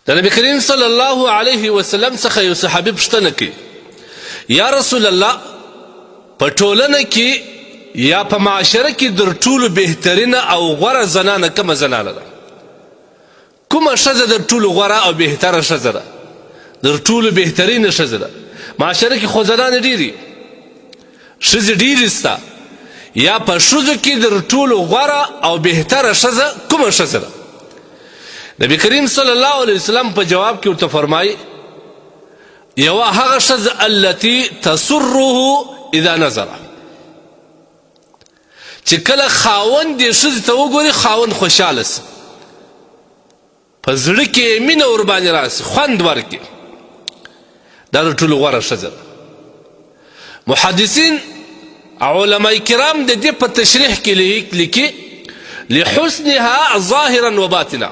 د نبی کریم صلی الله علیه وسلم څخه یو صحابي پوښتنه کوي، یا رسول الله، په ټولنه کې یا په معاشره کې در ټولو بهترینه او غوره زنانه کومه زنانه ده؟ کومه ښځه در ټولو غوره او بهتره ښځه ده؟ در ټولو بهترینه ښځه ده؟ معاشره کې خو زنانې ډېرې، ښځې ډېرې سته، یا په ښځو کې در ټولو غوره او بهتره ښځه کومه ښځه ده؟ نبی کریم صلی الله علیه وسلم په جواب کې ورته فرمایي، یوه هغه ښځه التي تسره اذا نظر، چې کله خاوند دې ښځې ته وګوري خاوند خوشحاله سي، په زړه کې مینه ورباندې راسي، خوند ورکړي، دا د ټولو غوره ښځه ده. محدثین علماء کرام د دې په تشریح کې لیکي لحسنها ظاهرا و باطنا،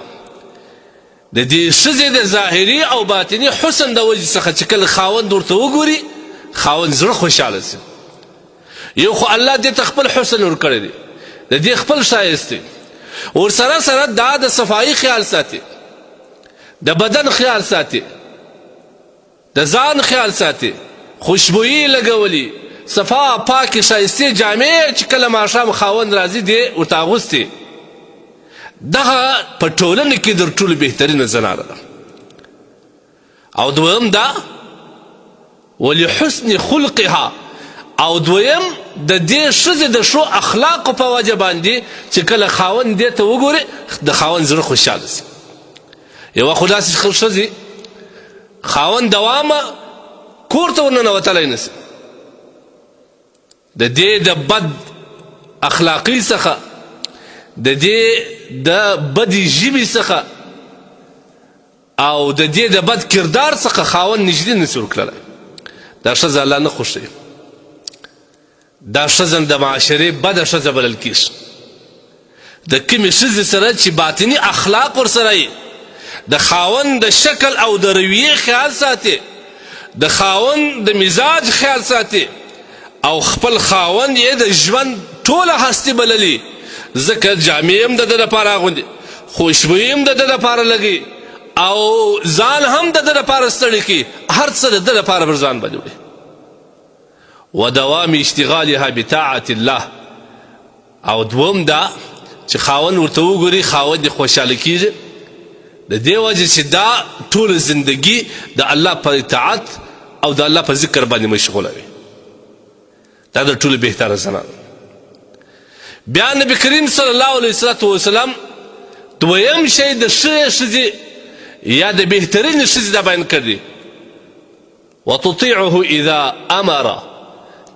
د دې ښځې د ظاهري او باطني حسن د وجې څخه چې کله خاوند ورته وګوري خاوند زړه خوشحاله سي. یو خو الله دې ته خپل حسن ورکړی دی، د دې خپل ښایست دی، ورسره سره دا د صفایي خیال ساتي، د بدن خیال ساتي، د ځان خیال ساتي، خوشبویي لګولي، صفا پاکې ښایستې جامې چې کله ماښام خاوند راځي دې ورته اغوستې، دغه په ټولنه کې در ټولو بهترینه زنانه ده. او دویم دا ولحسن خلقها، او دویم د دې ښځې د ښو اخلاقو په وجه باندې چې کله خاوند دې ته وګوري د خاوند زړه خوشحاله سي. یوه خو داسې ښځې خاوند دوامه کور ته ورننوتلی نه سي، د دې د بد اخلاقي څخه، د دې د بدې ژبې څخه او د دې د بد کردار څخه خاوند نږدې نسي ورکړلی. دا ښځه الله نه خوښوي، دا ښځه د معاشرې بده ښځه بلل کېږي. د کومې ښځې سره چې باطني اخلاق ورسره یي، د خاوند د شکل او د رویې خیال ساتي، د خاوند د مزاج خیال ساتي، او خپل خاوند یې د ژوند ټوله هستي بللي، ځکه جامې هم د ده لپاره اغوندي، خوشبویي هم د ده لپاره لګي، او ځان هم د ده لپاره ستړی کوي، هر څه د ده لپاره پر ځان باندې وړي. ودوام اشتغالها بطاعت الله، او دوم دا چې خاوند ورته وګوري خاوند یې خوشحاله کېږي، د دې وجې چې دا ټوله زندګي د الله په اطاعت او د الله په ذکر باندې مشغوله وي. دا د ټولو بهتره زنانه. بیا نبی کریم صلی الله علیه وسلم دویم شی د ښې ښځې یا د بهترینې ښځې دا بیان کړي، وتطیعه اذا امر،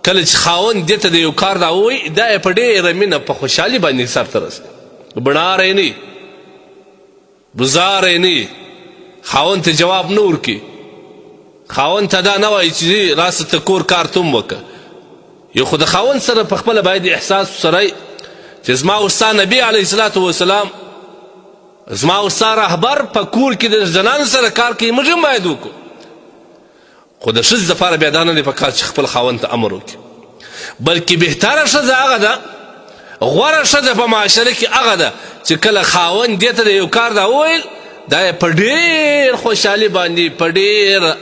کله چې خاوند دې ته د یو کار دا ووایي دا یې په ډېره مینه په خوشحالي باندې سرته رسوي، بڼاری نه وي، بزاری نه وي، خاوند ته جواب نه ورکړي، خاوند ته دا نه وایي چې راسه ته کور کار ته هم وکړه. یو خو د خاوند سره په خپله باید احساس سره چې زما او ستا نبي علیه الصلاة وسلام، زما او ستا رهبر په کور کې د زنانو سره کار کوي، موږ هم باید وکړو. خو د ښځې دپاره بیا دا نه دی پکار چې خپل خاوند ته امر وکړي، بلکې بهتره ښځه هغه ده، غوره ښځه په معاشره کې هغه ده چې کله خاوند دې ته د یو کار دا وویل دا یې په ډېر خوشحالي باندې، په ډېر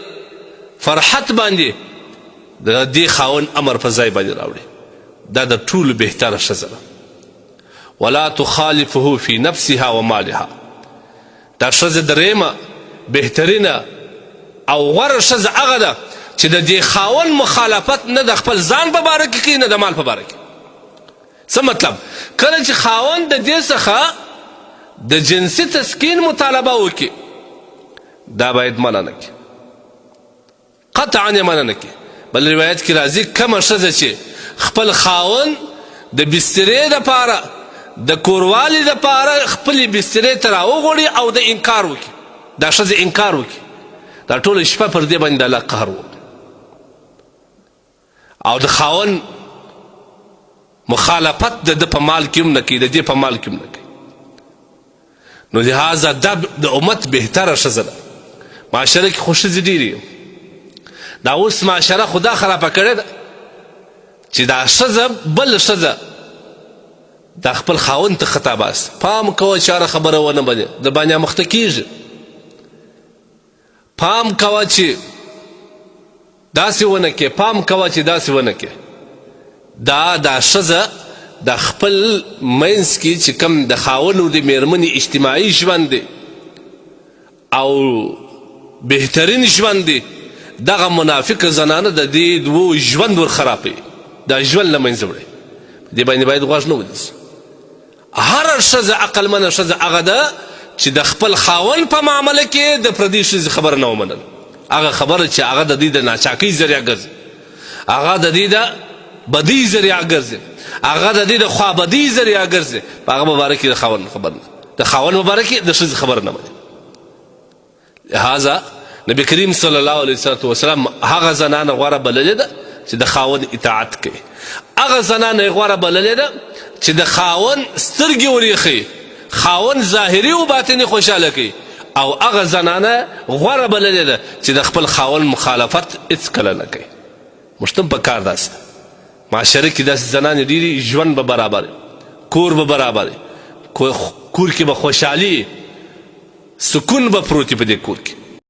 فرحت باندې د دې خاوند امر په ځای باندې راوړي. دا د ټولو بهتره ښځه ده. ولا تخالفه في نفسها ومالها، دا ښځه درېیمه بهترینه او غوره ښځه هغه ده چې د دې خاوند مخالفت نه د خپل ځان په باره کې کوي نه د مال په باره کې. څه مطلب؟ کله چې خاوند د دې څخه د جنسي تسکین مطالبه وکړي دا باید منع نه کړي، قطعا یې منع نه کړي. بل روایت کې راځي کومه ښځه چې خپل خاوند د بسترې دپاره، د کوروالي دپاره خپلې بسترې ته راوغوړي او د انکار وکړي، دا ښځې انکار وکړي، دا ټوله شپه پر دې باندې د الله قهر وکړي، او د خاوند مخالفت د ده په مال کې هم نه کوي، د دې په مال کې هم نه کوي. نو لهذا دا د امت بهتره ښځه ده. معاشره کې خو ښځې ډېرې، دا اوس معاشره خو دا خرابه کړې ده چې دا ښځه بل ښځه دا خپل خاوند ته خطا باس، پام کوه چې هره خبره ونه باندې د باندې مخته کېږي، پام کوه چې داسې ونه کې، پام کوه چې داسې ونه کې. دا ښځه د خپل منځ کې چې کوم د خاوند او د میرمنې اجتماعي ژوند دی او بهترین ژوند دی، دغه منافقه زنانه د دې دوو ژوند ور خرابوي، دا ژوند له منځه وړي. دې باندې باید غوږ نه ونیسو. هره ښځه عقلمنه ښځه هغه ده چې د خپل خاوند په معامله کې د پردۍ ښځې خبره نه ومنل. هغه خبره چې هغه د دې د ناچاکۍ ذریعه ګرځي، هغه د دې د بدۍ ذریعه ګرځي، هغه د دې د خوابدۍ ذریعه ګرځي، په هغه مبارک کې د خاوند خبر نه، د خاوند مبارک کې د ښځې خبره نه مني. لهذا نبی کریم صلی الله علیه وسلم هغه زنانه غوره بللې ده چې د خاوند اطاعت کوي، هغه زنانه یې غوره بللې ده چې د خاوند سترګې وریښي، خاوند ظاهري او باطني خوشحاله کوي، او هغه زنانه غوره بللې ده چې د خپل خاوند مخالفت هېڅکله نه کوي. موږ ته په کار داسې ده معاشره کې داسې زنانې ډېرې، ژوند به برابر وي، کور به برابر وي، کور کې به خوشحالي سکون به پروت وي په دې کور کې.